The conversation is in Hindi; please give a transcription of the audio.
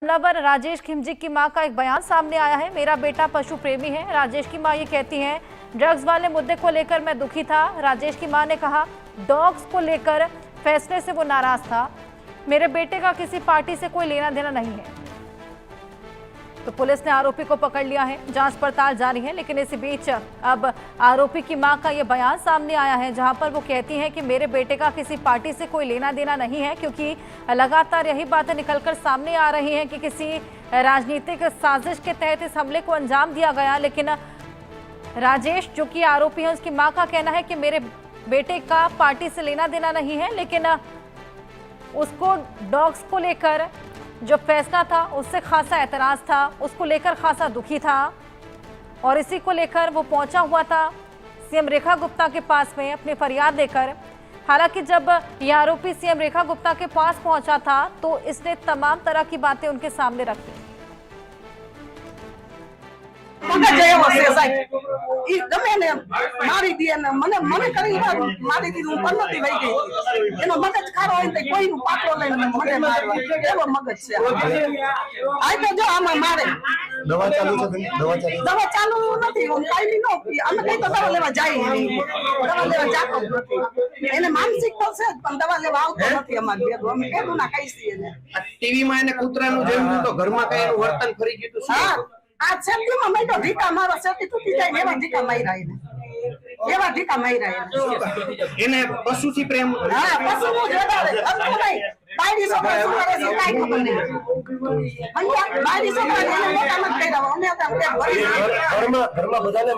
हमलावर राजेश खिमजी की मां का एक बयान सामने आया है। मेरा बेटा पशु प्रेमी है। राजेश की मां ये कहती हैं, ड्रग्स वाले मुद्दे को लेकर मैं दुखी था। राजेश की मां ने कहा, डॉग्स को लेकर फैसले से वो नाराज था। मेरे बेटे का किसी पार्टी से कोई लेना देना नहीं है। तो पुलिस ने आरोपी को पकड़ लिया है, जांच पड़ताल जारी है। लेकिन इसी बीच अब आरोपी की मां का ये बयान सामने आया है, जहां पर वो कहती हैं कि मेरे बेटे का किसी पार्टी से कोई लेना देना नहीं है, क्योंकि लगातार यही बातें निकलकर सामने आ रही हैं कि किसी राजनीतिक साजिश के तहत इस हमले को अंजाम दिया गया। लेकिन राजेश जो कि आरोपी है, उसकी मां का कहना है कि मेरे बेटे का पार्टी से लेना देना नहीं है, लेकिन उसको डॉग्स को लेकर जो फैसला था उससे खासा ऐतराज था, उसको लेकर खासा दुखी था और इसी को लेकर वो पहुंचा हुआ था सीएम रेखा गुप्ता के पास में अपनी फरियाद लेकर। हालांकि जब ये आरोपी सीएम रेखा गुप्ता के पास पहुंचा था तो इसने तमाम तरह की बातें उनके सामने रखी। गमे ने मारी दिए ने मने मने करी मारी दी હું પન્નતી વઈ ગઈ એનો મગજ ખારો હોય તો કોઈનું પાટલો લઈને મને મારવા એવો મગજ છે આ તો જો આમાં મારે દવા ચાલુ છે દવા ચાલુ નથી હું કાઈ નો અમે કઈ તો દવા લેવા જાય નહીં દવા લેવા જાતો નથી એને માનસિક તો છે પણ દવા લેવા આવતો નથી અમાર ભેગો અમે કેવું ના કઈ છીએ ને ટીવી માં એને કૂતરાનું જેમ તો ઘરમાં કઈ એનું વર્તન ફરી ગયું તો હા આ છેતીમાં મેં તો ઢીકા મારો છેતી તૂટી જાય એવા ઢીકા માર્યા એવા ઢીકા માર્યા એને પશુથી પ્રેમ હા પશુ નો જોડાવે અમને નહીં બાયડી છોકરા શું કરે છે કાઈ ખબર નહીં બાયડી છોકરા એને મોટા મત કર્યા અમે તો ઘરમાં ઘરમાં બધાને